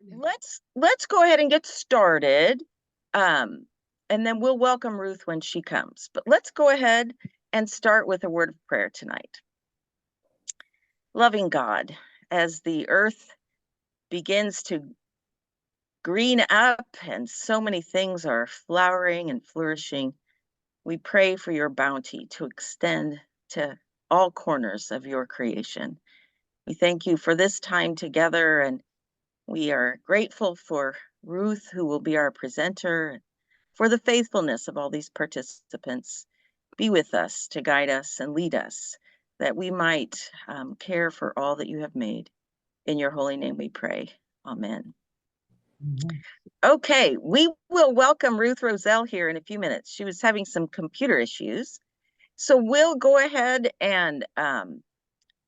let's go ahead and get started. Um, and then we'll welcome Ruth when she comes. But let's go ahead and start with a word of prayer tonight. Loving God, as the earth begins to green up and so many things are flowering and flourishing, we pray for your bounty to extend to all corners of your creation. We thank you for this time together, and we are grateful for Ruth, who will be our presenter, for the faithfulness of all these participants. Be with us to guide us and lead us, that we might care for all that you have made. In your holy name we pray. Amen. Okay, we will welcome Ruth Rosell here in a few minutes. She was having some computer issues. So we'll go ahead and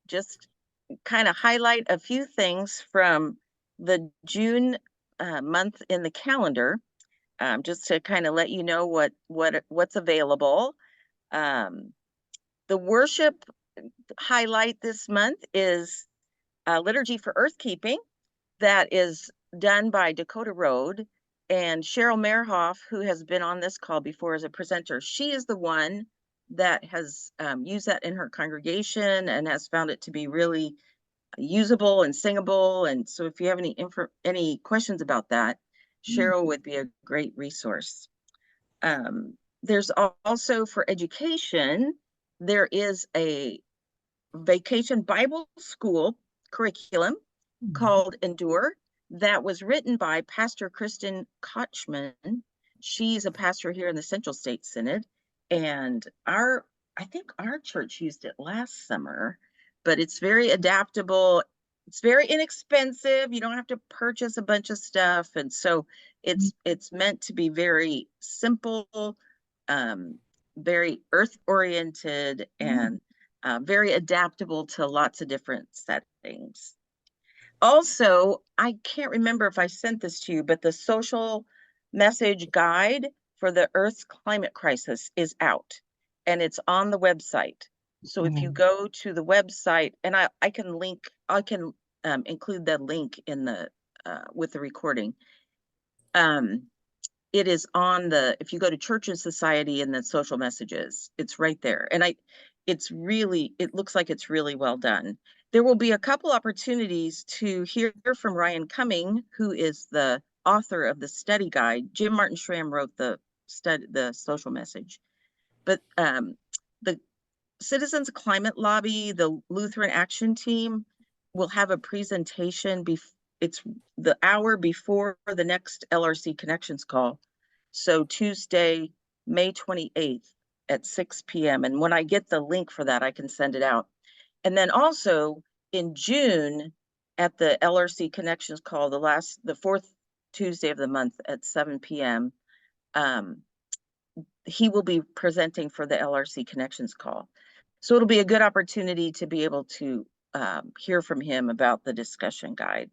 just kind of highlight a few things from the June month in the calendar, just to kind of let you know what's available. The worship highlight this month is Liturgy for Earthkeeping, that is done by Dakota Road, and Cheryl Merhoff, who has been on this call before as a presenter. She is the one that has used that in her congregation and has found it to be really usable and singable. And so if you have any questions about that, Cheryl would be a great resource. There's also, for education, there is a vacation Bible school curriculum called Endure that was written by Pastor Kristen Kochman. She's a pastor here in the Central State Synod, and I think our church used it last summer, but it's very adaptable. It's very inexpensive. You don't have to purchase a bunch of stuff, and so it's meant to be very simple, very earth-oriented, and very adaptable to lots of different settings. Also, I can't remember if I sent this to you, but the social message guide for the Earth's climate crisis is out, and it's on the website. So if you go to the website, and I can include the link in the with the recording. It is on if you go to Church and Society and the social messages, it's right there. And it looks like it's really well done. There will be a couple opportunities to hear from Ryan Cumming, who is the author of the study guide. Jim Martin Schramm wrote the social message. But the Citizens Climate Lobby, the Lutheran Action Team, will have a presentation. It's the hour before the next LRC Connections call. So Tuesday, May 28th at 6 p.m. And when I get the link for that, I can send it out. And then also in June at the LRC Connections call, the fourth Tuesday of the month at 7 p.m., he will be presenting for the LRC Connections call. So it'll be a good opportunity to be able to hear from him about the discussion guide.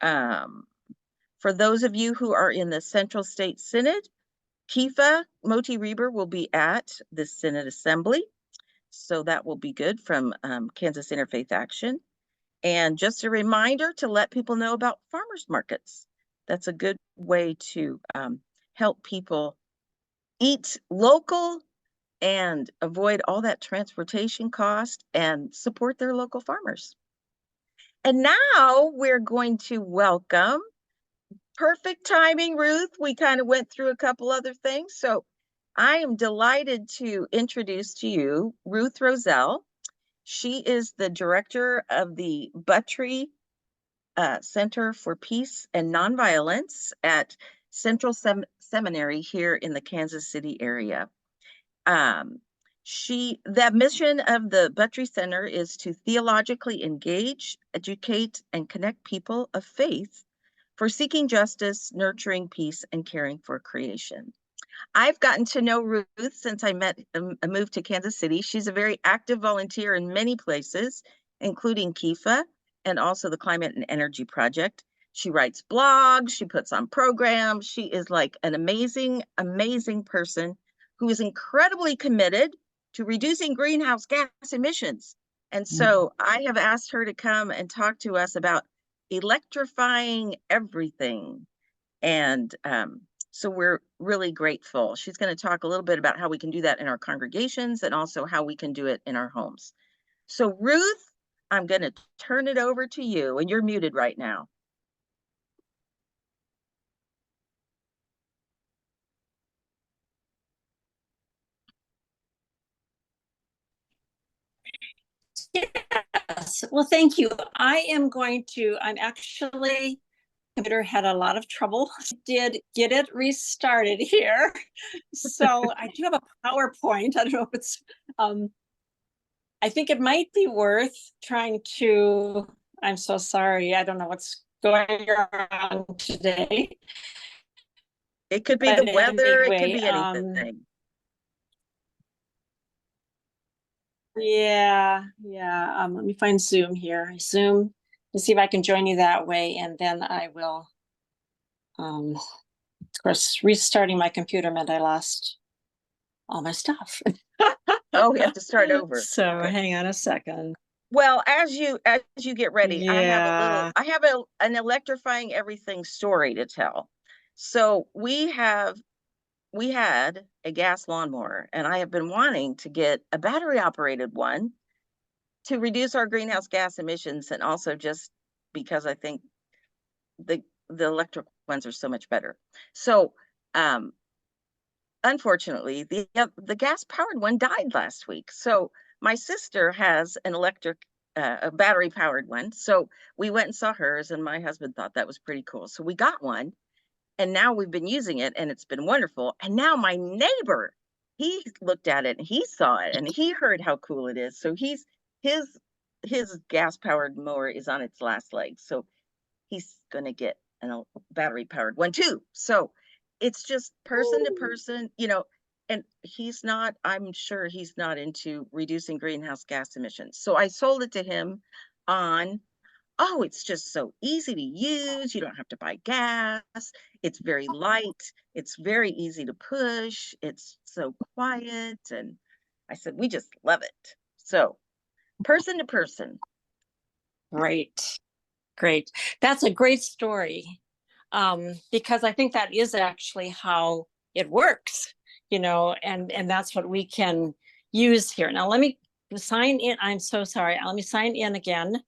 For those of you who are in the Central State Synod, KIFA, Moti Reber will be at the Synod Assembly. So that will be good, from Kansas Interfaith Action. And just a reminder to let people know about farmers markets. That's a good way to help people eat local and avoid all that transportation cost and support their local farmers. And now we're going to welcome, perfect timing, Ruth. We kind of went through a couple other things. So I am delighted to introduce to you Ruth Rosell. She is the director of the Buttry Center for Peace and Nonviolence at Central Seminary here in the Kansas City area. The mission of the Buttry Center is to theologically engage, educate, and connect people of faith for seeking justice, nurturing peace, and caring for creation. I've gotten to know Ruth since I moved to Kansas City. She's a very active volunteer in many places, including KIFA and also the Climate and Energy Project. She writes blogs, she puts on programs. She is like an amazing, amazing person who is incredibly committed to reducing greenhouse gas emissions. And so I have asked her to come and talk to us about Electrifying Everything. And so we're really grateful. She's going to talk a little bit about how we can do that in our congregations and also how we can do it in our homes. So Ruth, I'm going to turn it over to you, and you're muted right now. Yes, well, thank you. I'm actually, computer had a lot of trouble. Did get it restarted here. So I do have a PowerPoint. I don't know if it's, I think it might be worth trying to, I'm so sorry. I don't know what's going on today. It could be the weather, it could be anything. Yeah. Let me find Zoom here. Zoom to see if I can join you that way, and then I will. Of course, restarting my computer meant I lost all my stuff. Oh, we have to start over. So okay. Hang on a second. Well, as you get ready, yeah. I have an electrifying everything story to tell. So we had a gas lawnmower, and I have been wanting to get a battery operated one to reduce our greenhouse gas emissions, and also just because I think the electric ones are so much better. So unfortunately, the gas powered one died last week. So my sister has an a battery powered one. So we went and saw hers, and my husband thought that was pretty cool. So we got one, and now we've been using it, and it's been wonderful. And now my neighbor, he looked at it and he saw it and he heard how cool it is. So his gas powered mower is on its last legs. So he's going to get a battery powered one too. So it's just person to person, and I'm sure he's not into reducing greenhouse gas emissions. So I sold it to him on, oh, it's just so easy to use. You don't have to buy gas. It's very light. It's very easy to push. It's so quiet. And I said, we just love it. So person to person. Great. That's a great story. Because I think that is actually how it works, and that's what we can use here. Now, let me sign in. I'm so sorry. Let me sign in again.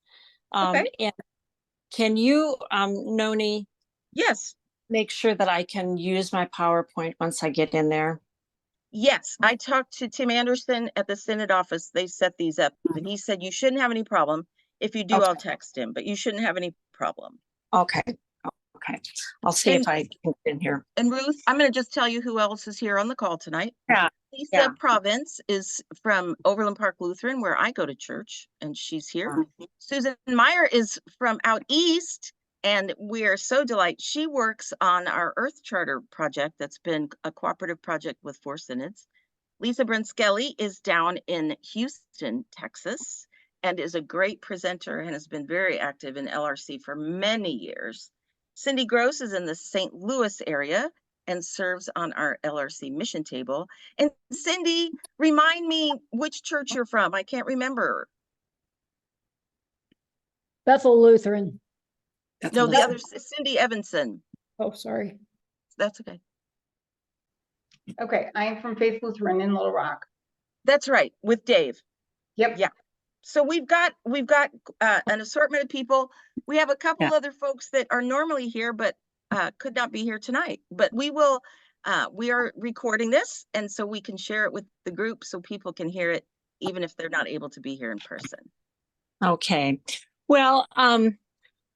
Okay. And can you, Noni? Yes. Make sure that I can use my PowerPoint once I get in there. Yes, I talked to Tim Anderson at the Synod office. They set these up, and he said you shouldn't have any problem. If you do, okay, I'll text him, but you shouldn't have any problem. Okay. I'll see if I can get in here. And Ruth, I'm going to just tell you who else is here on the call tonight. Yeah. Lisa Province is from Overland Park Lutheran, where I go to church, and she's here. Susan Meyer is from out east, and we are so delighted. She works on our Earth Charter project that's been a cooperative project with 4 synods. Lisa Brinskelly is down in Houston, Texas, and is a great presenter and has been very active in LRC for many years. Cindy Gross is in the St. Louis area and serves on our LRC mission table. And Cindy, remind me which church you're from. I can't remember. Bethel Lutheran. No, the other, Cindy Evanson. Oh, sorry. That's okay. Okay, I am from Faith Lutheran in Little Rock. That's right, with Dave. Yep. Yeah. So we've got an assortment of people. We have a couple other folks that are normally here, but could not be here tonight. But we are recording this, and so we can share it with the group so people can hear it, even if they're not able to be here in person. Okay. Well, I'm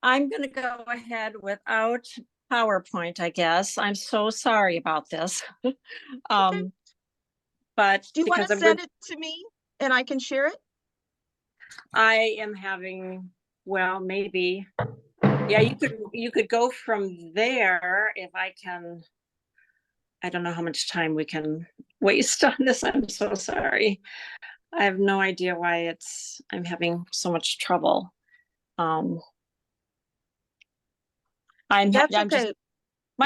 going to go ahead without PowerPoint, I guess. I'm so sorry about this. Okay. But do you want to send it to me and I can share it? I am having, well, maybe. Yeah, you could go from there if I can. I don't know how much time we can waste on this. I'm so sorry. I have no idea why I'm having so much trouble. My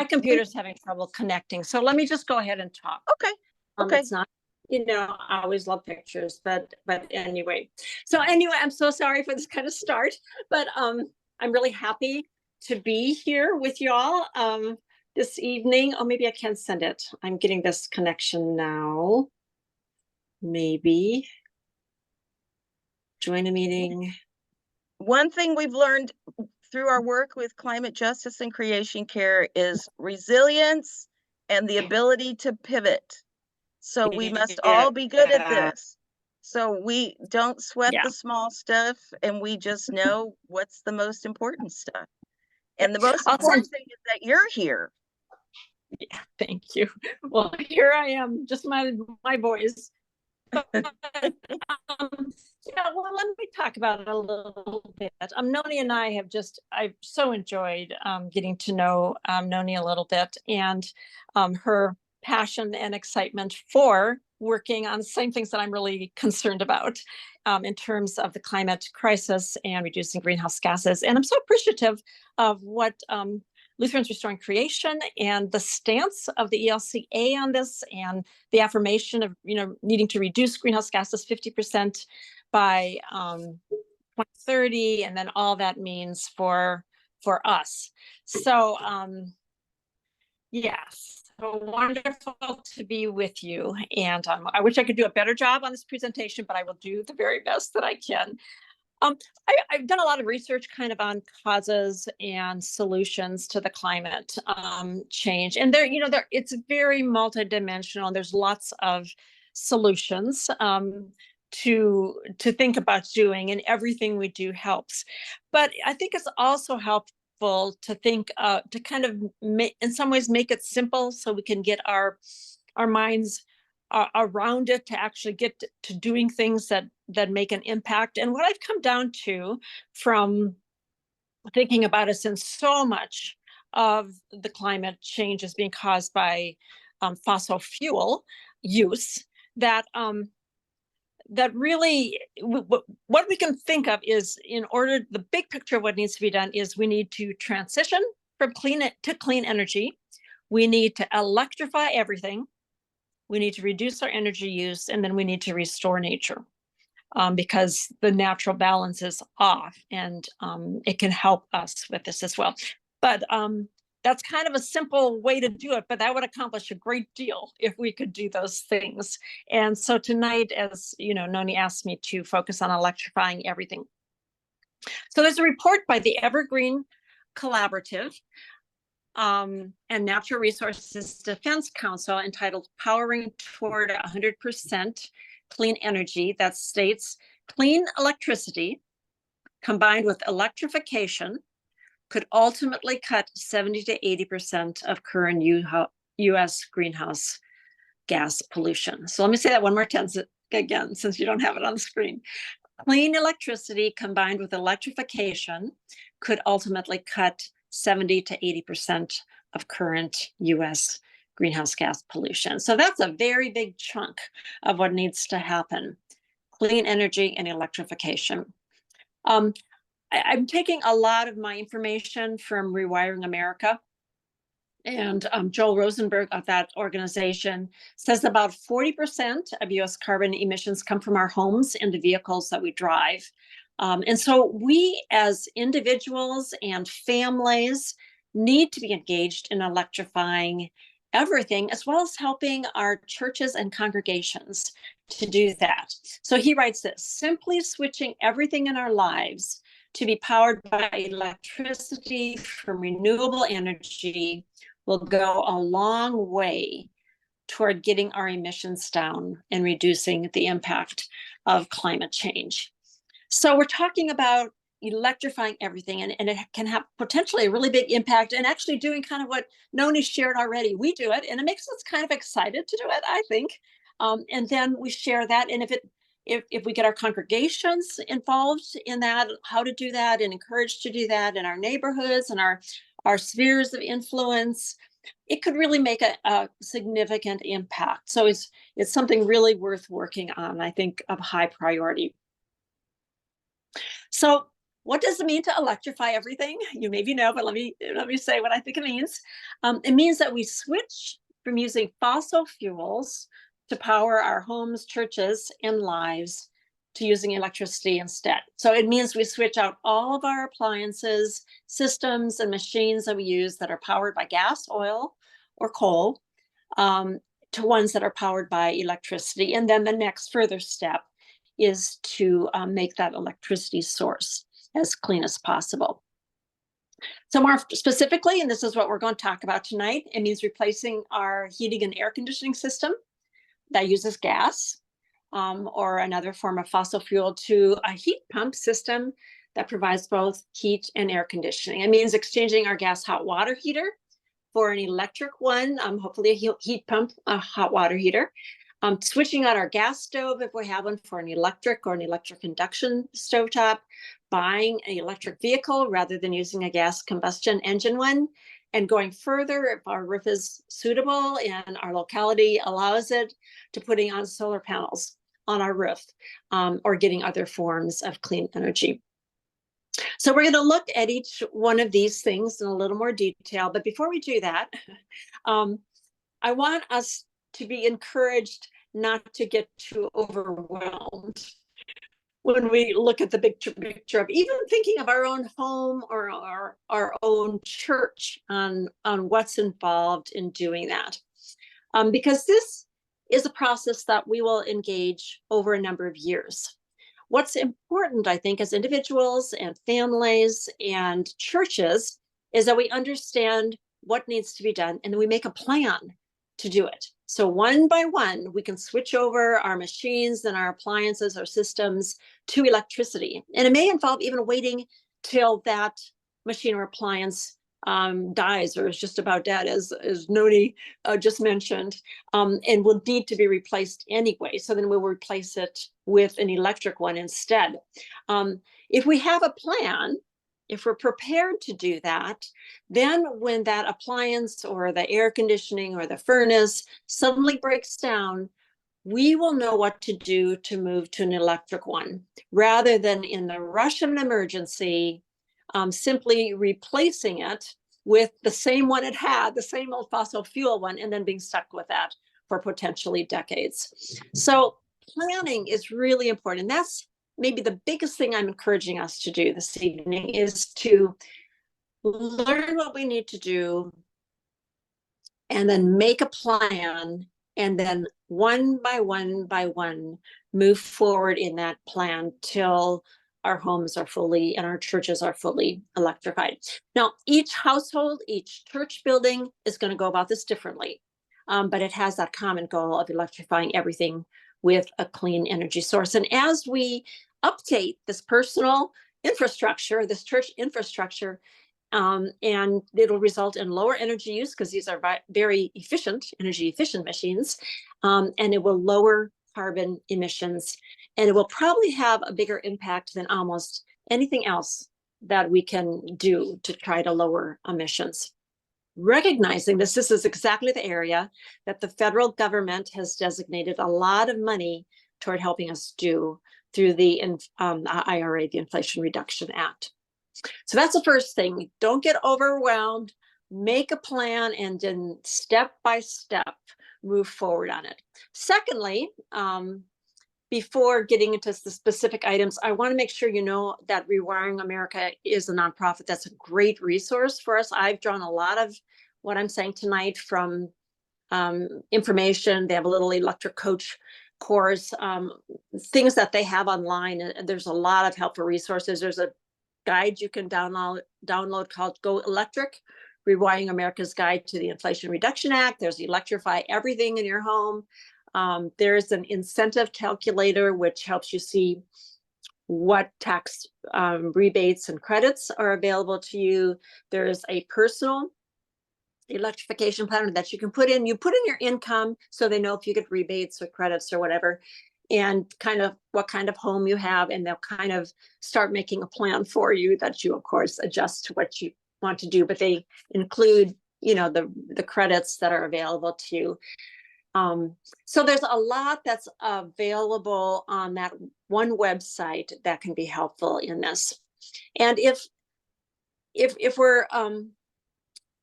computer's having trouble connecting. So let me just go ahead and talk. Okay. Okay. It's not, I always love pictures, but anyway. So anyway, I'm so sorry for this kind of start, but I'm really happy to be here with y'all this evening. Oh, maybe I can send it. I'm getting this connection now. Maybe. Join a meeting. One thing we've learned through our work with climate justice and creation care is resilience and the ability to pivot. So we must all be good at this. So we don't sweat the small stuff, and we just know what's the most important stuff. And the most important thing is that you're here. Yeah, thank you. Well, here I am, just my voice. But, yeah, well, let me talk about it a little bit. Noni and I I've so enjoyed getting to know Noni a little bit, and her passion and excitement for working on the same things that I'm really concerned about in terms of the climate crisis and reducing greenhouse gases. And I'm so appreciative of what Lutherans Restoring Creation and the stance of the ELCA on this, and the affirmation of needing to reduce greenhouse gases 50% by 2030, and then all that means for us. So yes, so wonderful to be with you, and I wish I could do a better job on this presentation, but I will do the very best that I can. I've done a lot of research kind of on causes and solutions to the climate change. And it's very multidimensional. There's lots of solutions to think about doing, and everything we do helps. But I think it's also helpful to think, to kind of in some ways make it simple, so we can get our minds around it, to actually get to doing things that make an impact. And what I've come down to from thinking about it, since so much of the climate change is being caused by fossil fuel use, that really what we can think of is, the big picture of what needs to be done is we need to transition from clean energy. We need to electrify everything. We need to reduce our energy use, and then we need to restore nature, because the natural balance is off, and it can help us with this as well. But that's kind of a simple way to do it, but that would accomplish a great deal if we could do those things. And so tonight, as Noni asked me to focus on electrifying everything. So there's a report by the Evergreen Collaborative and Natural Resources Defense Council entitled Powering Toward 100% Clean Energy, that states clean electricity combined with electrification could ultimately cut 70 to 80% of current U.S. greenhouse gas pollution. So let me say that one more time again, since you don't have it on the screen. Clean electricity combined with electrification could ultimately cut 70 to 80% of current U.S. greenhouse gas pollution. So that's a very big chunk of what needs to happen: clean energy and electrification. I'm taking a lot of my information from Rewiring America, and Joel Rosenberg of that organization says about 40% of U.S. carbon emissions come from our homes and the vehicles that we drive. And so we as individuals and families need to be engaged in electrifying everything, as well as helping our churches and congregations to do that. So he writes this: simply switching everything in our lives to be powered by electricity from renewable energy will go a long way toward getting our emissions down and reducing the impact of climate change. So we're talking about electrifying everything, and it can have potentially a really big impact, and actually doing kind of what Noni shared already. We do it, and it makes us kind of excited to do it, I think. And then we share that, and if we get our congregations involved in that, how to do that, and encouraged to do that in our neighborhoods and our spheres of influence, it could really make a significant impact. So it's something really worth working on, I think, of high priority. So what does it mean to electrify everything? You maybe know, but let me say what I think it means. It means that we switch from using fossil fuels to power our homes, churches, and lives to using electricity instead. So it means we switch out all of our appliances, systems, and machines that we use that are powered by gas, oil, or coal, to ones that are powered by electricity. And then the next further step is to make that electricity source as clean as possible. So more specifically, and this is what we're going to talk about tonight, it means replacing our heating and air conditioning system that uses gas or another form of fossil fuel to a heat pump system that provides both heat and air conditioning. It means exchanging our gas hot water heater for an electric one, hopefully a heat pump, a hot water heater. Switching out our gas stove if we have one for an electric or an electric induction stovetop, buying an electric vehicle rather than using a gas combustion engine one, and going further if our roof is suitable and our locality allows it, to putting on solar panels on our roof or getting other forms of clean energy. So we're going to look at each one of these things in a little more detail. But before we do that, I want us to be encouraged not to get too overwhelmed when we look at the big picture of even thinking of our own home or our own church on what's involved in doing that. Because this is a process that we will engage over a number of years. What's important, I think, as individuals and families and churches is that we understand what needs to be done and then we make a plan to do it. So one by one, we can switch over our machines and our appliances, our systems to electricity. And it may involve even waiting till that machine or appliance dies or is just about dead, as Noni just mentioned, and will need to be replaced anyway. So then we'll replace it with an electric one instead. If we have a plan, if we're prepared to do that, then when that appliance or the air conditioning or the furnace suddenly breaks down, we will know what to do to move to an electric one, rather than in the rush of an emergency, simply replacing it with the same one it had, the same old fossil fuel one, and then being stuck with that for potentially decades. So planning is really important. And that's maybe the biggest thing I'm encouraging us to do this evening, is to learn what we need to do and then make a plan, and then one by one move forward in that plan till our homes are fully and our churches are fully electrified. Now, each household, each church building is going to go about this differently, but it has that common goal of electrifying everything with a clean energy source. And as we update this personal infrastructure, this church infrastructure, and it'll result in lower energy use because these are very efficient, energy efficient machines, and it will lower carbon emissions, and it will probably have a bigger impact than almost anything else that we can do to try to lower emissions. Recognizing this is exactly the area that the federal government has designated a lot of money toward helping us do through the IRA, the Inflation Reduction Act. So that's the first thing. Don't get overwhelmed, make a plan, and then step by step, move forward on it. Secondly, before getting into the specific items, I want to make sure you know that Rewiring America is a nonprofit that's a great resource for us. I've drawn a lot of what I'm saying tonight from information. They have a little electric coach course, things that they have online. And there's a lot of helpful resources. There's a guide you can download called Go Electric, Rewiring America's Guide to the Inflation Reduction Act. There's Electrify Everything in your home. There's an incentive calculator, which helps you see what tax rebates and credits are available to you. There's a personal electrification planner that you can put in. You put in your income so they know if you get rebates or credits or whatever, and kind of what kind of home you have, and they'll kind of start making a plan for you that you, of course, adjust to what you want to do. But they include, you know, the credits that are available to you. So there's a lot that's available on that one website that can be helpful in this. And if we're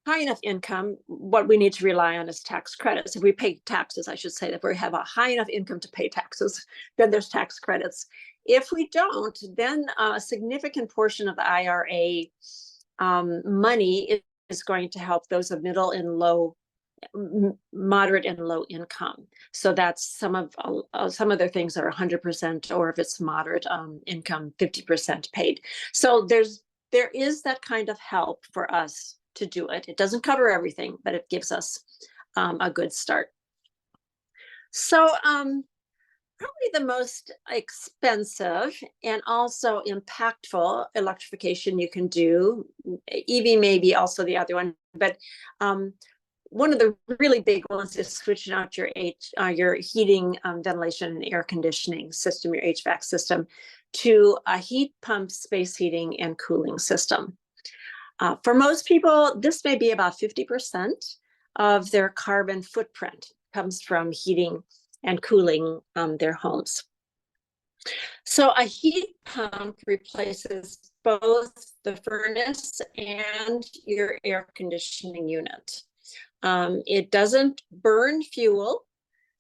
high enough income, what we need to rely on is tax credits. If we pay taxes, I should say, that we have a high enough income to pay taxes, then there's tax credits. If we don't, then a significant portion of the IRA money is going to help those of middle and low, moderate and low income. So that's some of their things are 100%, or if it's moderate income, 50% paid. So there is that kind of help for us to do it. It doesn't cover everything, but it gives us a good start. So probably the most expensive and also impactful electrification you can do, EV may be also the other one, but one of the really big ones is switching out your heating, ventilation, and air conditioning system, your HVAC system, to a heat pump, space heating, and cooling system. For most people, this may be about 50% of their carbon footprint comes from heating and cooling their homes. So a heat pump replaces both the furnace and your air conditioning unit. It doesn't burn fuel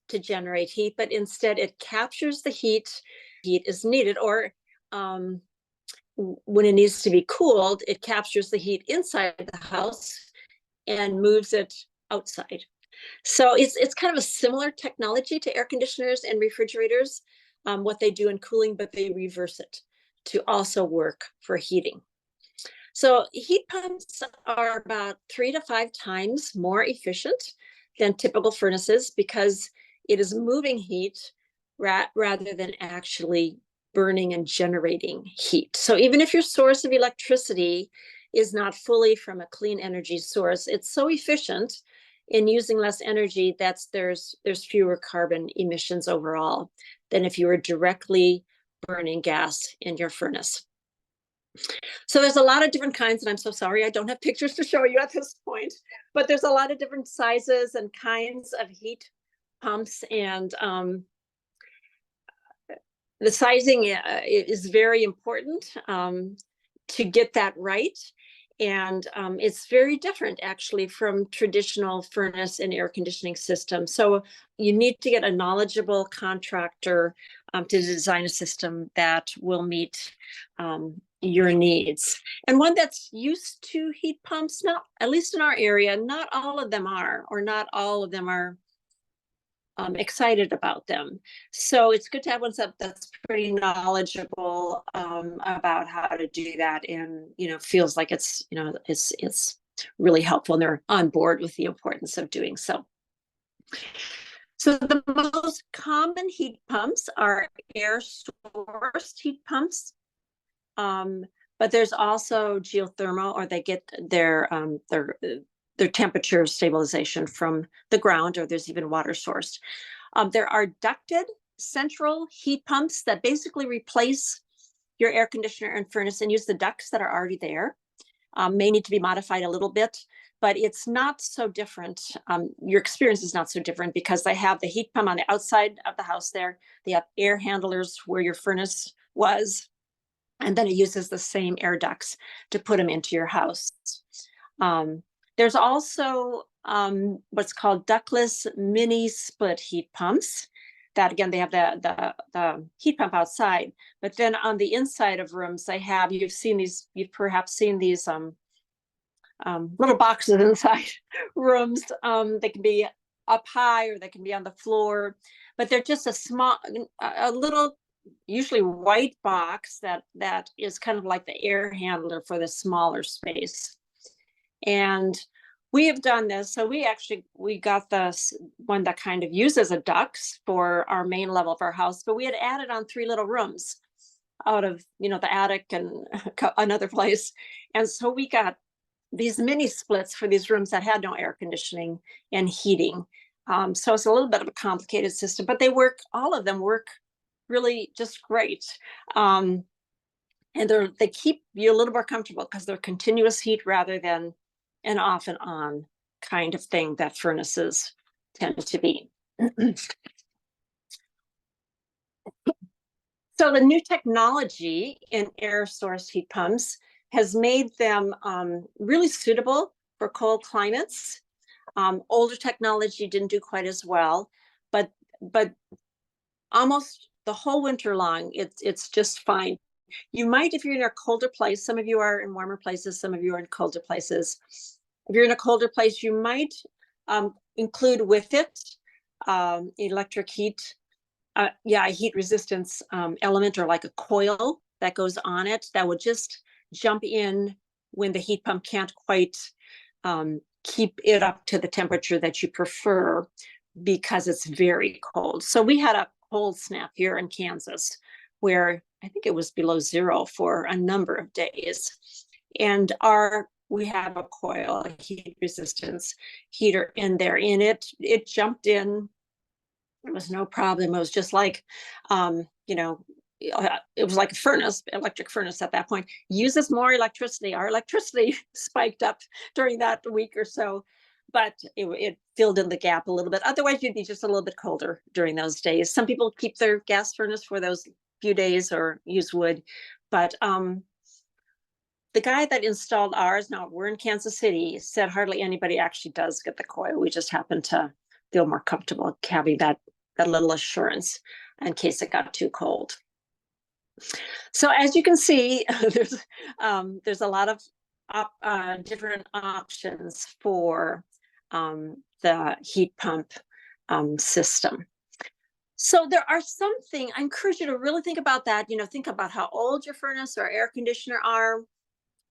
to generate heat, but instead it captures the heat. Heat is needed, or when it needs to be cooled, it captures the heat inside the house and moves it outside. So it's kind of a similar technology to air conditioners and refrigerators, what they do in cooling, but they reverse it to also work for heating. So heat pumps are about 3 to 5 times more efficient than typical furnaces because it is moving heat rather than actually burning and generating heat. So even if your source of electricity is not fully from a clean energy source, it's so efficient in using less energy that there's fewer carbon emissions overall than if you were directly burning gas in your furnace. So there's a lot of different kinds, and I'm so sorry I don't have pictures to show you at this point, but there's a lot of different sizes and kinds of heat pumps, and the sizing is very important to get that right. And it's very different actually from traditional furnace and air conditioning systems. So you need to get a knowledgeable contractor to design a system that will meet your needs. And one that's used to heat pumps, not at least in our area, not all of them are, or not all of them are excited about them. So it's good to have one that's pretty knowledgeable about how to do that, and feels like it's it's really helpful, and they're on board with the importance of doing so. So the most common heat pumps are air source heat pumps, but there's also geothermal, or they get their temperature stabilization from the ground, or there's even water sourced. There are ducted central heat pumps that basically replace your air conditioner and furnace and use the ducts that are already there. May need to be modified a little bit, but it's not so different. Your experience is not so different because they have the heat pump on the outside of the house there. They have air handlers where your furnace was, and then it uses the same air ducts to put them into your house. There's also what's called ductless mini split heat pumps. That again, they have the heat pump outside, but then on the inside of rooms, they have, you've perhaps seen these little boxes inside rooms. They can be up high or they can be on the floor, but they're just a little, usually white box that is kind of like the air handler for the smaller space. And we have done this. So we got this one that kind of uses a ducts for our main level of our house, but we had added on 3 little rooms out of, the attic and another place. And so we got these mini splits for these rooms that had no air conditioning and heating. So it's a little bit of a complicated system, but all of them work really just great. And they keep you a little more comfortable because they're continuous heat rather than an off and on kind of thing that furnaces tend to be. So the new technology in air source heat pumps has made them really suitable for cold climates. Older technology didn't do quite as well, but almost the whole winter long, it's just fine. You might, if you're in a colder place, some of you are in warmer places, some of you are in colder places. If you're in a colder place, you might include with it electric heat, a heat resistance element, or like a coil that goes on it that would just jump in when the heat pump can't quite keep it up to the temperature that you prefer because it's very cold. So we had a cold snap here in Kansas where I think it was below zero for a number of days. And we have a coil, a heat resistance heater in there, and it jumped in. It was no problem. It was just like, it was like a furnace, electric furnace at that point. Uses more electricity. Our electricity spiked up during that week or so, but it filled in the gap a little bit. Otherwise, you'd be just a little bit colder during those days. Some people keep their gas furnace for those few days or use wood, but the guy that installed ours, now we're in Kansas City, said hardly anybody actually does get the coil. We just happen to feel more comfortable having that little assurance in case it got too cold. So as you can see, there's a lot of different options for the heat pump system. So there are something, I encourage you to really think about that, think about how old your furnace or air conditioner are,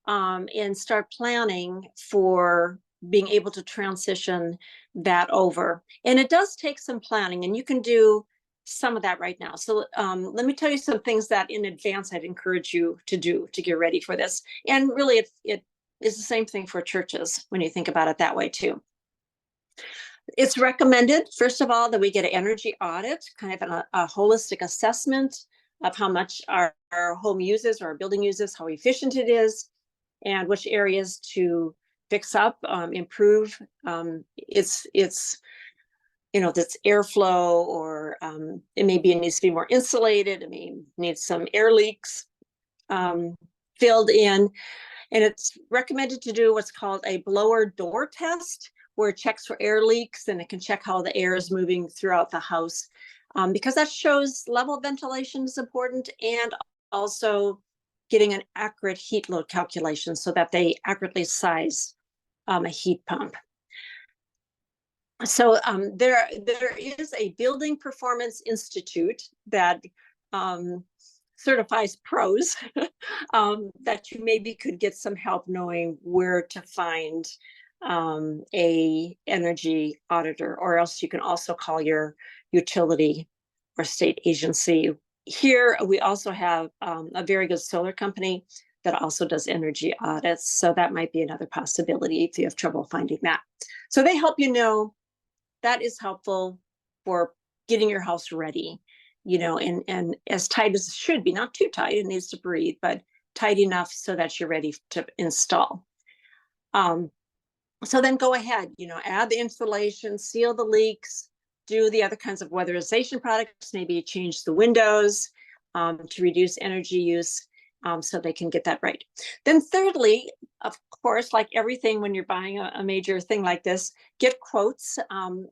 and start planning for being able to transition that over. And it does take some planning, and you can do some of that right now. So let me tell you some things that in advance I'd encourage you to do to get ready for this. And really it is the same thing for churches when you think about it that way too. It's recommended, first of all, that we get an energy audit, kind of a holistic assessment of how much our home uses or our building uses, how efficient it is, and which areas to fix up, improve. It's airflow, or it needs to be more insulated. It may need some air leaks filled in. And it's recommended to do what's called a blower door test, where it checks for air leaks and it can check how the air is moving throughout the house, because that shows level of ventilation is important, and also getting an accurate heat load calculation so that they accurately size a heat pump. So there is a Building Performance Institute that certifies pros that you maybe could get some help knowing where to find a energy auditor, or else you can also call your utility or state agency. Here we also have a very good solar company that also does energy audits, so that might be another possibility if you have trouble finding that. So they help you know. That is helpful for getting your house ready, and as tight as it should be, not too tight, it needs to breathe, but tight enough so that you're ready to install. So then go ahead, add the insulation, seal the leaks, do the other kinds of weatherization products, maybe change the windows to reduce energy use, so they can get that right. Then thirdly, of course, like everything when you're buying a major thing like this, get quotes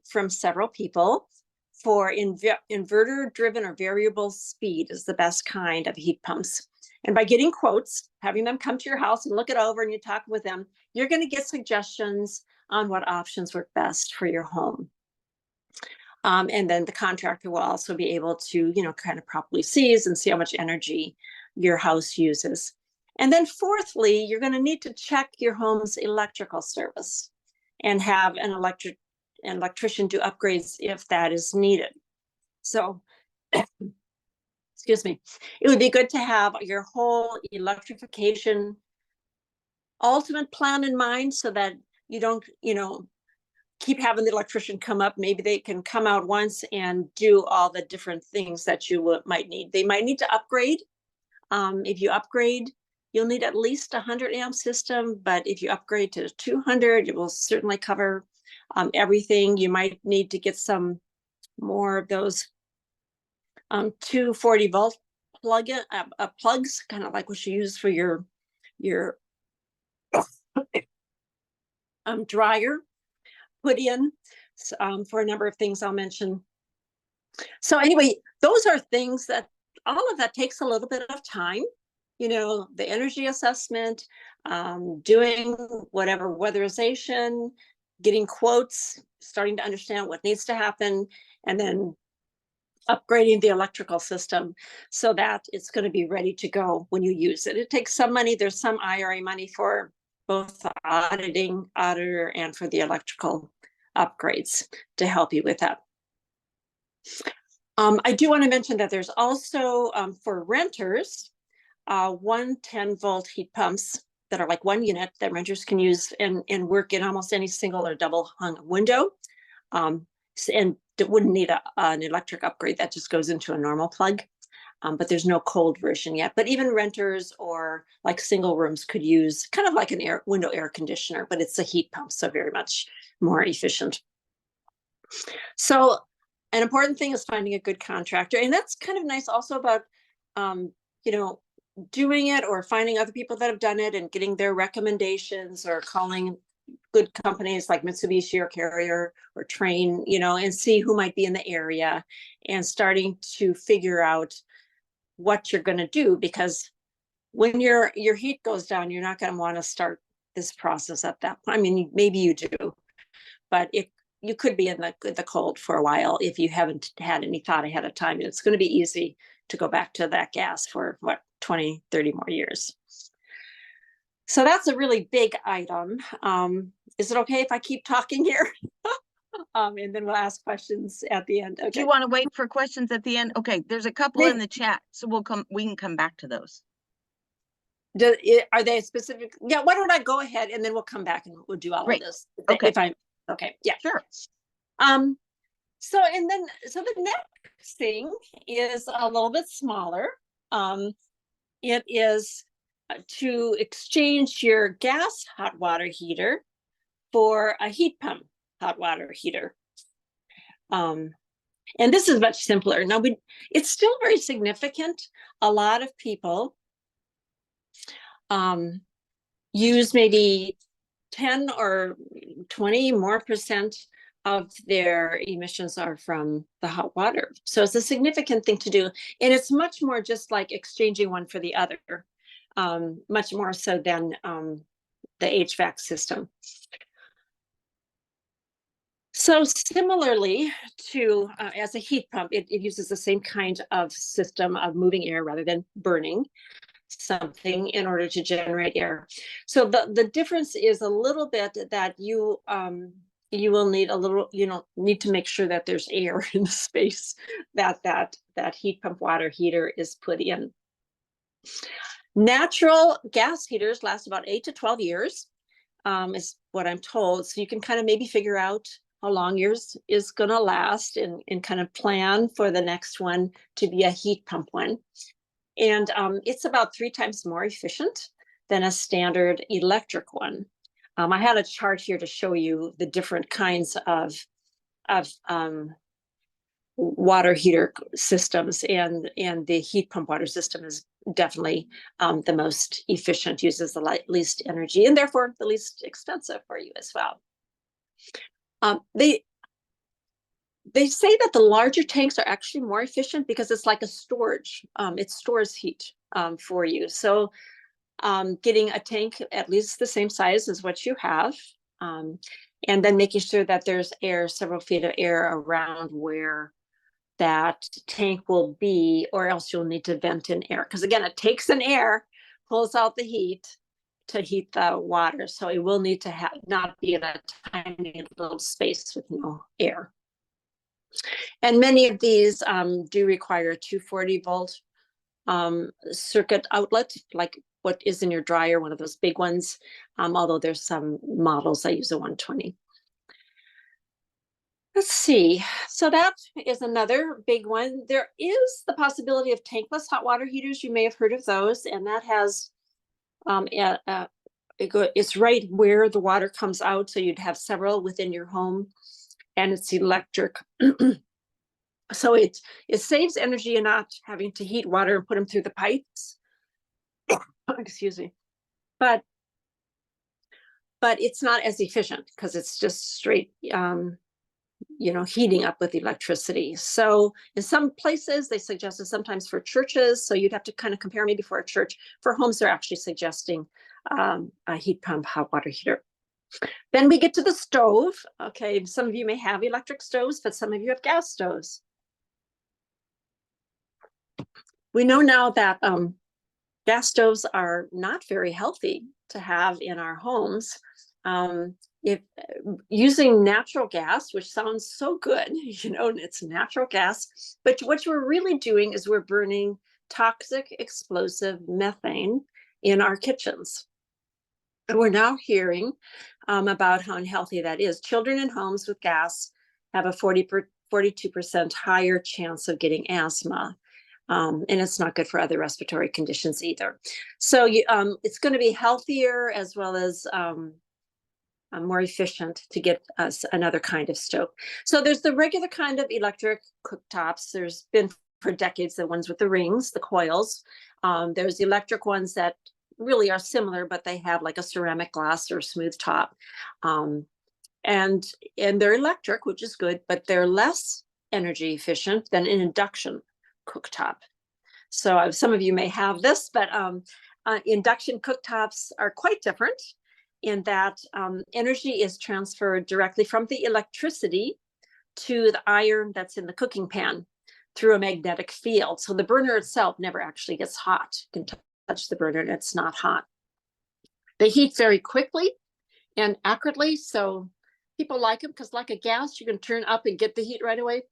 from several people for inverter driven or variable speed is the best kind of heat pumps. And by getting quotes, having them come to your house and look it over and you talk with them, you're going to get suggestions on what options work best for your home. And then the contractor will also be able to, kind of properly seize and see how much energy your house uses. And then fourthly, you're going to need to check your home's electrical service and have an electrician do upgrades if that is needed. So, excuse me, it would be good to have your whole electrification ultimate plan in mind so that you don't, keep having the electrician come up. Maybe they can come out once and do all the different things that you might need. They might need to upgrade. If you upgrade, you'll need at least 100 amp system, but if you upgrade to 200, it will certainly cover everything. You might need to get some more of those 240 volt plugs, kind of like what you use for your dryer put in for a number of things I'll mention. So anyway, those are things that all of that takes a little bit of time. You know, the energy assessment, doing whatever weatherization, getting quotes, starting to understand what needs to happen, and then upgrading the electrical system so that it's going to be ready to go when you use it. It takes some money. There's some IRA money for both the auditor, and for the electrical upgrades to help you with that. I do want to mention that there's also, for renters, 110-volt heat pumps that are like 1 unit that renters can use and work in almost any single or double hung window. And it wouldn't need an electric upgrade. That just goes into a normal plug. But there's no cold version yet. But even renters or like single rooms could use kind of like an window air conditioner, but it's a heat pump, so very much more efficient. So an important thing is finding a good contractor. And that's kind of nice also about, you know, doing it or finding other people that have done it and getting their recommendations or calling good companies like Mitsubishi or Carrier or Trane, you know, and see who might be in the area and starting to figure out what you're going to do, because when your heat goes down, you're not going to want to start this process at that point. I mean, maybe you do, but you could be in the cold for a while if you haven't had any thought ahead of time. It's going to be easy to go back to that gas for what, 20, 30 more years. So that's a really big item. Is it okay if I keep talking here? And then we'll ask questions at the end. Okay. Do you want to wait for questions at the end? Okay, there's a couple in the chat, so we can come back to those. Are they specific? Yeah, why don't I go ahead and then we'll come back and we'll do all of this. Okay. Okay, yeah. Sure. So the next thing is a little bit smaller. It is to exchange your gas hot water heater for a heat pump hot water heater. And this is much simpler. Now, it's still very significant. A lot of people use maybe 10 or 20 more % of their emissions are from the hot water. So it's a significant thing to do. And it's much more just like exchanging one for the other, much more so than the HVAC system. So similarly to as a heat pump, it uses the same kind of system of moving air rather than burning something in order to generate air. So the difference is a little bit that you will need need to make sure that there's air in the space that heat pump water heater is put in. Natural gas heaters last about 8 to 12 years, is what I'm told. So you can kind of maybe figure out how long yours is going to last and kind of plan for the next one to be a heat pump one. And it's about 3 times more efficient than a standard electric one. I had a chart here to show you the different kinds of water heater systems, and the heat pump water system is definitely the most efficient, uses the least energy, and therefore the least expensive for you as well. They say that the larger tanks are actually more efficient because it's like a storage. It stores heat for you. So getting a tank at least the same size as what you have, and then making sure that there's air, several feet of air around where that tank will be, or else you'll need to vent in air. Because again, it takes an air, pulls out the heat to heat the water. So it will need to not be in a tiny little space with no air. And many of these do require 240-volt circuit outlet, like what is in your dryer, one of those big ones, although there's some models that use a 120. Let's see. So that is another big one. There is the possibility of tankless hot water heaters. You may have heard of those, and that has it's right where the water comes out. So you'd have several within your home, and it's electric. So it saves energy and not having to heat water and put them through the pipes. Excuse me. But but it's not as efficient because it's just straight, heating up with electricity. So in some places, they suggest it sometimes for churches. So you'd have to kind of compare maybe for a church. For homes, they're actually suggesting a heat pump, hot water heater. Then we get to the stove. Okay, some of you may have electric stoves, but some of you have gas stoves. We know now that gas stoves are not very healthy to have in our homes. If using natural gas, which sounds so good, it's natural gas, but what we're really doing is we're burning toxic explosive methane in our kitchens. And we're now hearing about how unhealthy that is. Children in homes with gas have a 42% higher chance of getting asthma. And it's not good for other respiratory conditions either. So it's going to be healthier as well as more efficient to get us another kind of stove. So there's the regular kind of electric cooktops. There's been for decades the ones with the rings, the coils. There's electric ones that really are similar, but they have like a ceramic glass or smooth top. And they're electric, which is good, but they're less energy efficient than an induction cooktop. So some of you may have this, but induction cooktops are quite different in that energy is transferred directly from the electricity to the iron that's in the cooking pan through a magnetic field. So the burner itself never actually gets hot. You can touch the burner and it's not hot. They heat very quickly and accurately. So people like them because like a gas, you can turn up and get the heat right away.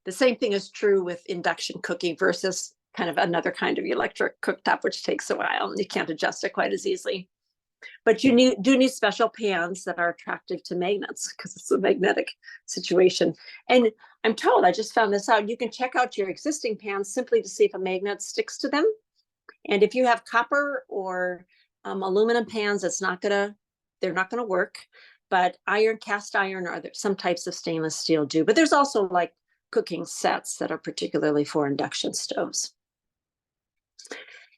The same thing is true with induction cooking versus kind of another kind of electric cooktop, which takes a while and you can't adjust it quite as easily. But you do need special pans that are attractive to magnets because it's a magnetic situation. And I'm told, I just found this out, you can check out your existing pans simply to see if a magnet sticks to them. And if you have copper or aluminum pans, they're not gonna work. But cast iron, or some types of stainless steel do. But there's also like cooking sets that are particularly for induction stoves.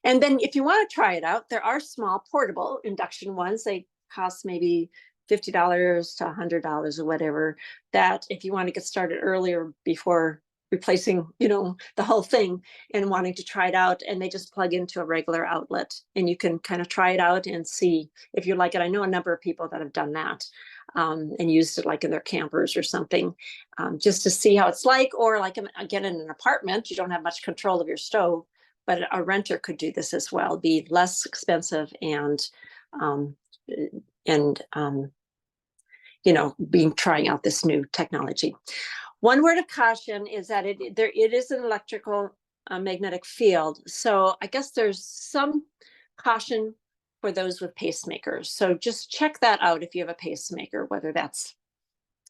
And then if you want to try it out, there are small portable induction ones. They cost maybe $50 to $100 or whatever, that if you want to get started earlier before replacing, the whole thing and wanting to try it out, and they just plug into a regular outlet and you can kind of try it out and see if you like it. I know a number of people that have done that and used it like in their campers or something, just to see how it's like, or like again, in an apartment, you don't have much control of your stove. But a renter could do this as well, be less expensive and trying out this new technology. One word of caution is that it is an electrical magnetic field. So I guess there's some caution for those with pacemakers. So just check that out if you have a pacemaker, whether that's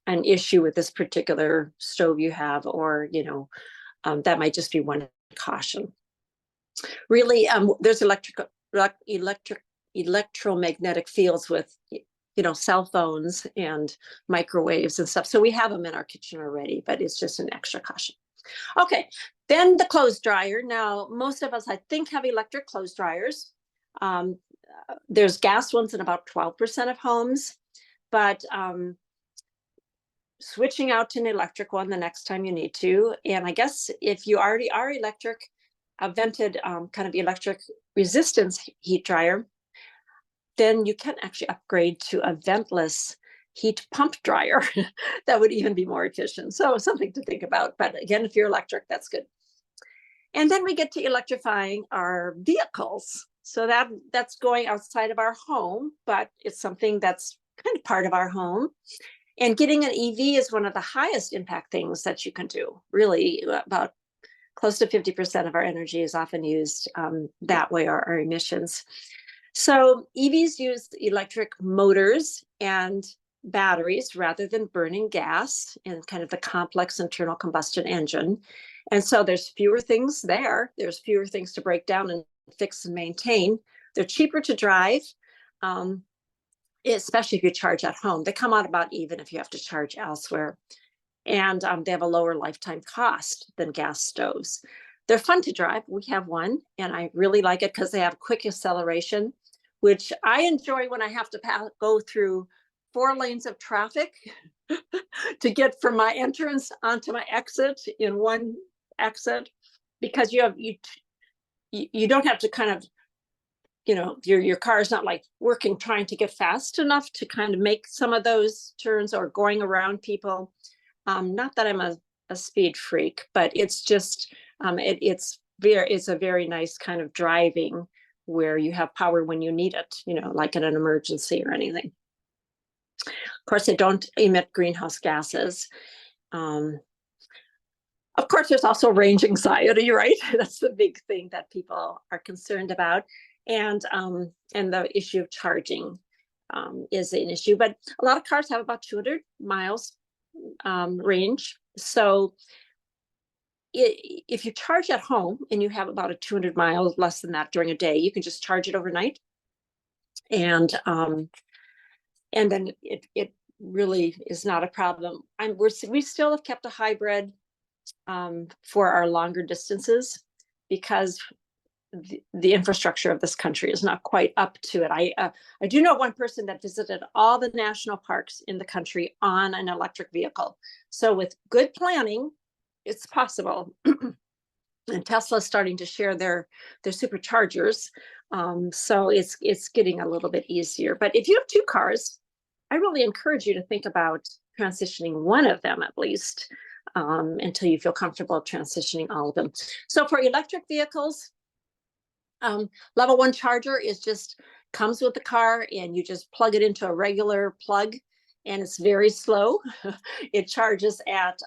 an issue with this particular stove you have, or that might just be one caution. Really, there's electromagnetic fields with, cell phones and microwaves and stuff. So we have them in our kitchen already, but it's just an extra caution. Okay, then the clothes dryer. Now, most of us, I think, have electric clothes dryers. There's gas ones in about 12% of homes, but switching out to an electric one the next time you need to. And I guess if you already are electric, a vented kind of electric resistance heat dryer, then you can actually upgrade to a ventless heat pump dryer. That would even be more efficient. So something to think about. But again, if you're electric, that's good. And then we get to electrifying our vehicles. So that's going outside of our home, but it's something that's kind of part of our home. And getting an EV is one of the highest impact things that you can do. Really, about close to 50% of our energy is often used that way, our emissions. So EVs use electric motors and batteries rather than burning gas and kind of the complex internal combustion engine. And so there's fewer things there. There's fewer things to break down and fix and maintain. They're cheaper to drive, especially if you charge at home. They come out about even if you have to charge elsewhere. And they have a lower lifetime cost than gas stoves. They're fun to drive. We have one, and I really like it because they have quick acceleration. which I enjoy when I have to go through 4 lanes of traffic to get from my entrance onto my exit in one exit, because you don't have to kind of, your car is not like working, trying to get fast enough to kind of make some of those turns or going around people. Not that I'm a speed freak, but it's just, it's a very nice kind of driving where you have power when you need it, like in an emergency or anything. Of course, they don't emit greenhouse gases. Of course, there's also range anxiety, right? That's the big thing that people are concerned about. And the issue of charging is an issue. But a lot of cars have about 200 miles range. So if you charge at home and you have about a 200 miles, less than that during a day, you can just charge it overnight. And then it really is not a problem. We still have kept a hybrid for our longer distances, because the infrastructure of this country is not quite up to it. I do know one person that visited all the national parks in the country on an electric vehicle. So with good planning, it's possible. And Tesla's starting to share their superchargers. So it's getting a little bit easier. But if you have 2 cars, I really encourage you to think about transitioning one of them at least, until you feel comfortable transitioning all of them. So for electric vehicles, level 1 charger comes with the car, and you just plug it into a regular plug, and it's very slow. It charges at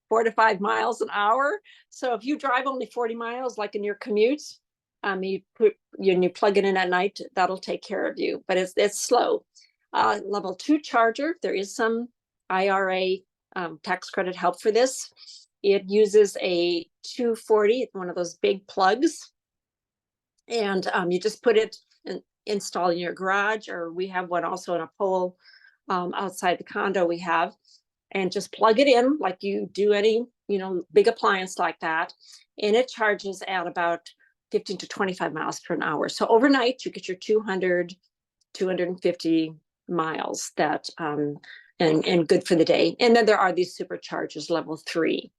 4 to 5 miles an hour. So if you drive only 40 miles, like in your commute, you plug it in at night, that'll take care of you, but it's slow. Level 2 charger, there is some IRA tax credit help for this. It uses a 240, one of those big plugs, and you just put it install in your garage, or we have one also in a pole outside the condo we have, and just plug it in like you do any big appliance like that, and it charges at about 15 to 25 miles per hour. So overnight you get your 250 miles that and good for the day. And then there are these superchargers, level 3,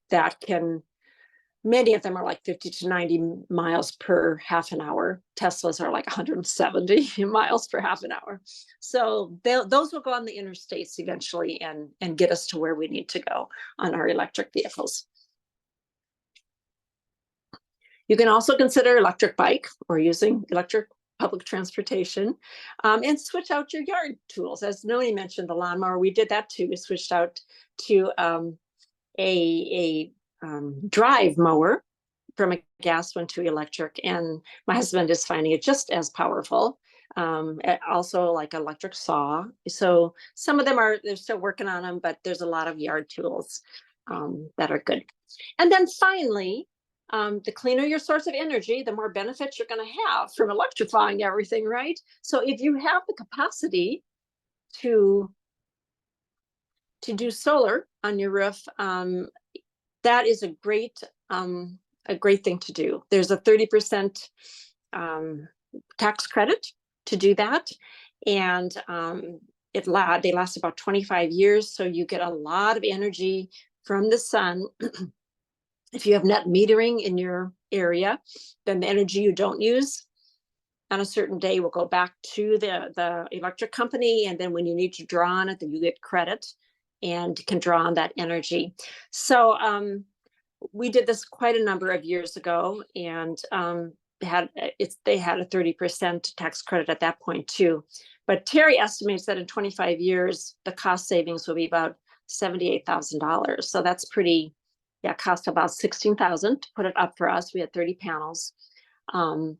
that many of them are like 50 to 90 miles per half an hour. Teslas are like 170 miles per half an hour. So those will go on the interstates eventually and get us to where we need to go on our electric vehicles. You can also consider electric bike or using electric public transportation, and switch out your yard tools. As Noni mentioned, the lawnmower, we did that too. We switched out to a drive mower from a gas one to electric, and my husband is finding it just as powerful. Also like electric saw. So some of them they're still working on them, but there's a lot of yard tools that are good. And then finally, the cleaner your source of energy, the more benefits you're going to have from electrifying everything, right? So if you have the capacity to do solar on your roof, that is a great thing to do. There's a 30% tax credit to do that, and they last about 25 years. So you get a lot of energy from the sun. If you have net metering in your area, then the energy you don't use on a certain day will go back to the electric company. And then when you need to draw on it, then you get credit and can draw on that energy. So we did this quite a number of years ago, and they had a 30% tax credit at that point too. But Terry estimates that in 25 years, the cost savings will be about $78,000. So that's pretty. Yeah, cost about $16,000 to put it up for us. We had 30 panels, counting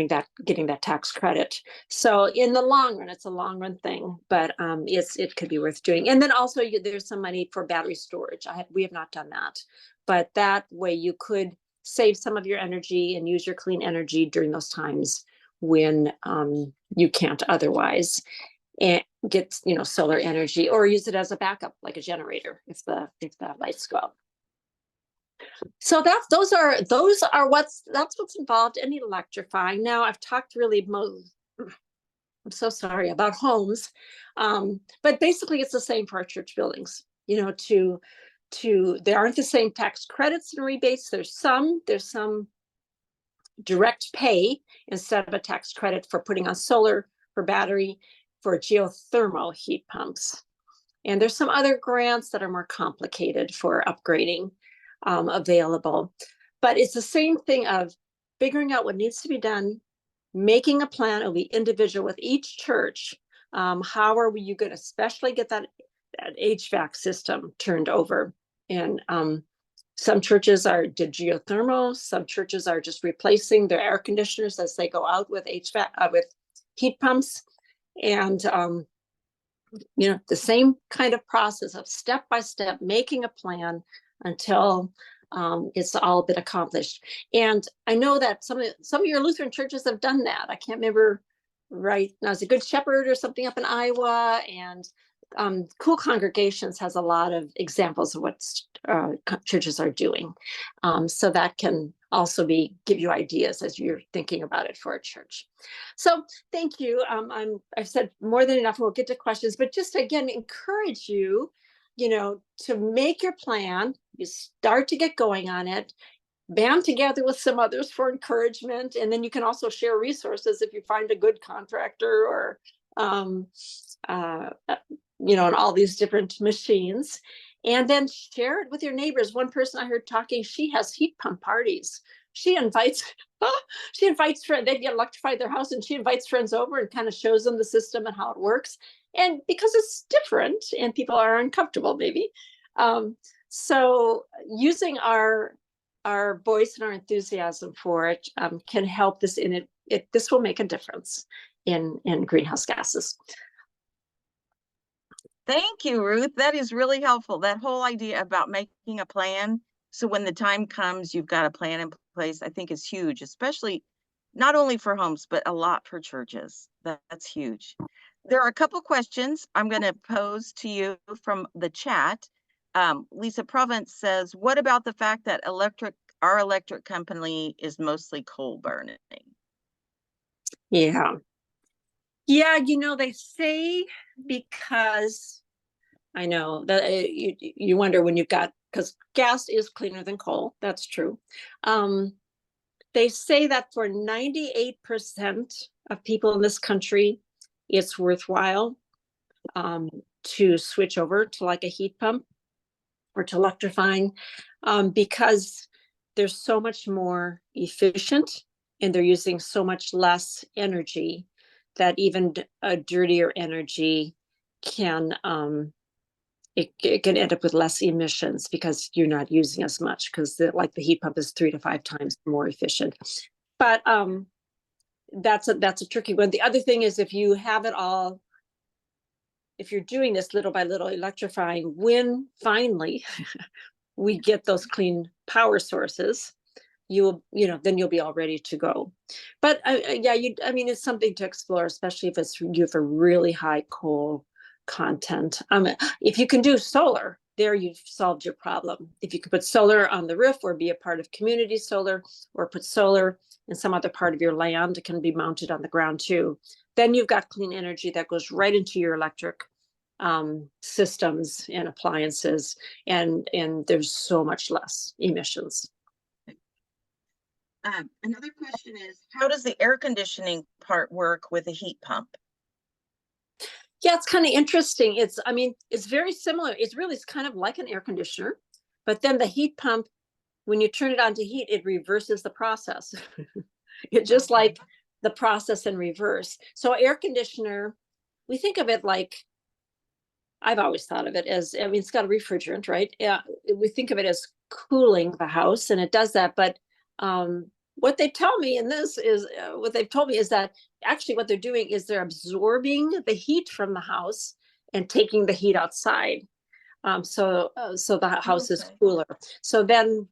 that, getting that tax credit. So in the long run, it's a long run thing, but it could be worth doing. And then also there's some money for battery storage. We have not done that, but that way you could save some of your energy and use your clean energy during those times when you can't otherwise. And get solar energy, or use it as a backup, like a generator, if the lights go out. So those are that's what's involved in electrifying. Now I've talked really I'm so sorry about homes, but basically it's the same for our church buildings. You know, there aren't the same tax credits and rebates. There's some direct pay instead of a tax credit for putting on solar, for battery, for geothermal heat pumps. And there's some other grants that are more complicated for upgrading available. But it's the same thing of figuring out what needs to be done, making a plan. It'll be individual with each church. How are you going to especially get that HVAC system turned over? And some churches did geothermal. Some churches are just replacing their air conditioners as they go out with HVAC, with heat pumps. And you know, the same kind of process of step by step, making a plan until it's all been accomplished. And I know that some of your Lutheran churches have done that. I can't remember right now. It's a Good Shepherd or something up in Iowa, and Cool Congregations has a lot of examples of what churches are doing. So that can also give you ideas as you're thinking about it for a church. So thank you. I've said more than enough. We'll get to questions, but just again, encourage you, you know, to make your plan. You start to get going on it, band together with some others for encouragement. And then you can also share resources if you find a good contractor or, you know, and all these different machines, and then share it with your neighbors. One person I heard talking, she has heat pump parties. She invites friends. They electrify their house, and she invites friends over and kind of shows them the system and how it works. And because it's different and people are uncomfortable, maybe. So using our voice and our enthusiasm for it can help this in it. This will make a difference in greenhouse gases. Thank you, Ruth. That is really helpful. That whole idea about making a plan, so when the time comes, you've got a plan in place, I think is huge, especially not only for homes, but a lot for churches. That's huge. There are a couple questions I'm going to pose to you from the chat. Lisa Provence says, what about the fact that our electric company is mostly coal burning? Yeah. Yeah, you know, they say, because I know that you wonder when because gas is cleaner than coal. That's true. They say that for 98% of people in this country, it's worthwhile to switch over to like a heat pump or to electrifying because they're so much more efficient and they're using so much less energy that even a dirtier energy can it can end up with less emissions because you're not using as much, because like the heat pump is 3 to 5 times more efficient. But that's a tricky one. The other thing is, if you have it all, if you're doing this little by little electrifying, when finally we get those clean power sources, then you'll be all ready to go. But yeah, I mean, it's something to explore, especially if you have a really high coal content. If you can do solar, there you've solved your problem. If you can put solar on the roof or be a part of community solar, or put solar in some other part of your land, it can be mounted on the ground too. Then you've got clean energy that goes right into your electric systems and appliances, and there's so much less emissions. Another question is, how does the air conditioning part work with a heat pump? Yeah, it's kind of interesting. It's very similar. It's kind of like an air conditioner, but then the heat pump, when you turn it on to heat, it reverses the process. It's just like the process in reverse. So air conditioner, we think of it like, I've always thought of it as, it's got a refrigerant, right? Yeah, we think of it as cooling the house, and it does that. But what they tell me what they've told me is that actually what they're doing is they're absorbing the heat from the house and taking the heat outside. So the house is cooler. So then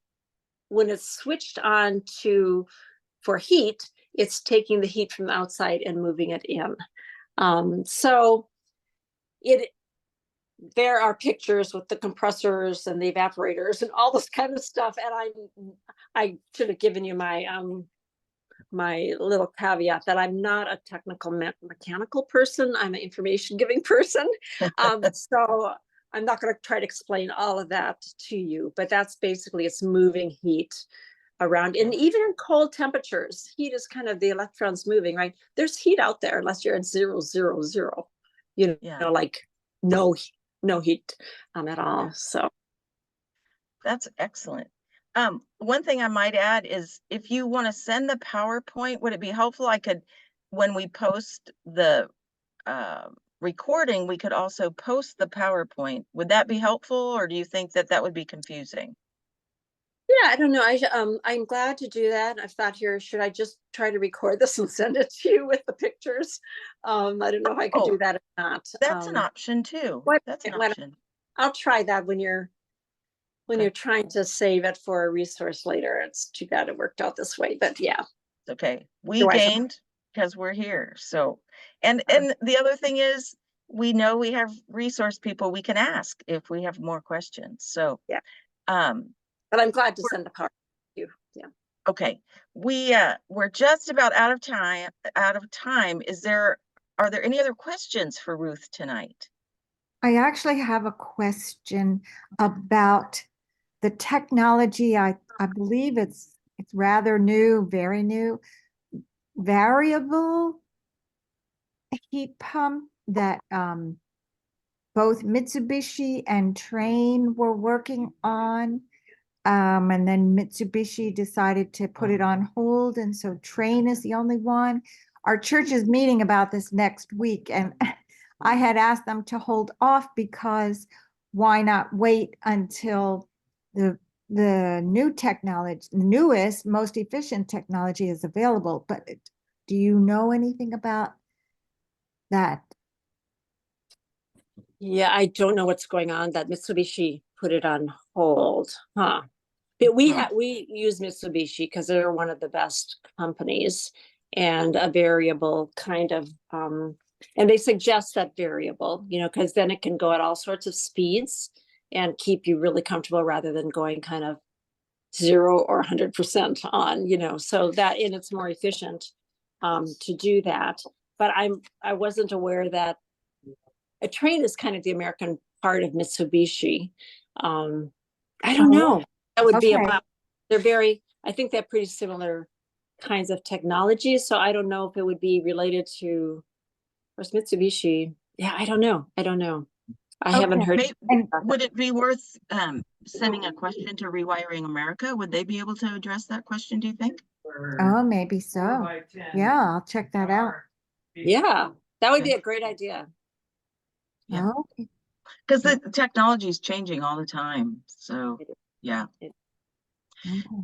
when it's switched on for heat, it's taking the heat from the outside and moving it in. So there are pictures with the compressors and the evaporators and all this kind of stuff. And I should have given you my my little caveat that I'm not a technical mechanical person. I'm an information giving person. So I'm not going to try to explain all of that to you, but that's basically it's moving heat around. And even in cold temperatures, heat is kind of the electrons moving, right? There's heat out there unless you're at 0, 0, 0, like no heat at all. So That's excellent. One thing I might add is if you want to send the PowerPoint, would it be helpful? I could, when we post the recording, we could also post the PowerPoint. Would that be helpful, or do you think that that would be confusing? yeah, I don't know. I'm glad to do that. I've thought here, should I just try to record this and send it to you with the pictures? I don't know if I could do that or not. That's an option too. That's an option. I'll try that when you're trying to save it for a resource later. It's too bad it worked out this way, but yeah. Okay. We gained because we're here. So, and the other thing is, we know we have resource people we can ask if we have more questions. So, yeah. But I'm glad to send the PowerPoint to you. Yeah. Okay. We're just about out of time. Are there any other questions for Ruth tonight? I actually have a question about the technology. I believe it's rather new, very new, variable heat pump that both Mitsubishi and Trane were working on. And then Mitsubishi decided to put it on hold. And so Trane is the only one. Our church is meeting about this next week. And I had asked them to hold off because why not wait until the new technology, newest, most efficient technology is available. But do you know anything about that? Yeah, I don't know what's going on that Mitsubishi put it on hold. But we use Mitsubishi because they're one of the best companies, and a variable kind of and they suggest that variable, because then it can go at all sorts of speeds and keep you really comfortable rather than going kind of 0 or 100% on, so that, and it's more efficient to do that. But I wasn't aware that a Trane is kind of the American part of Mitsubishi. I don't know. That would be about, I think they're pretty similar kinds of technologies. So I don't know if it would be related to, of course, Mitsubishi. Yeah, I don't know. I haven't heard. Would it be worth sending a question to Rewiring America? Would they be able to address that question, do you think? Oh, maybe so. Yeah, I'll check that out. Yeah, that would be a great idea. Yeah. Because the technology is changing all the time. So, yeah.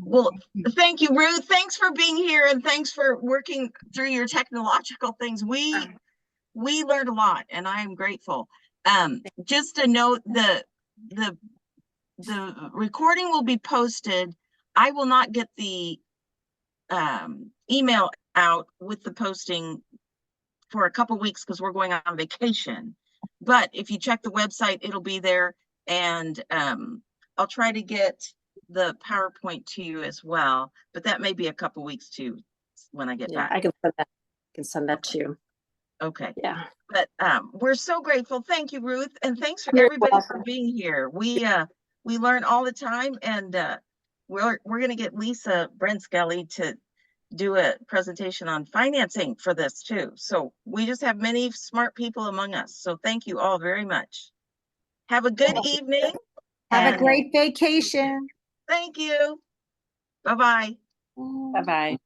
Well, thank you, Ruth. Thanks for being here, and thanks for working through your technological things. We learned a lot, and I am grateful. Just to note, the recording will be posted. I will not get the email out with the posting for a couple weeks because we're going on vacation. But if you check the website, it'll be there, and I'll try to get the PowerPoint to you as well. But that may be a couple weeks too when I get back. I can send that to you. Okay. Yeah. But we're so grateful. Thank you, Ruth, and thanks for everybody for being here. We learn all the time, and we're going to get Lisa Brent-Skelly to do a presentation on financing for this too. So we just have many smart people among us. So thank you all very much. Have a good evening. Have a great vacation. Thank you. Bye-bye. Bye-bye.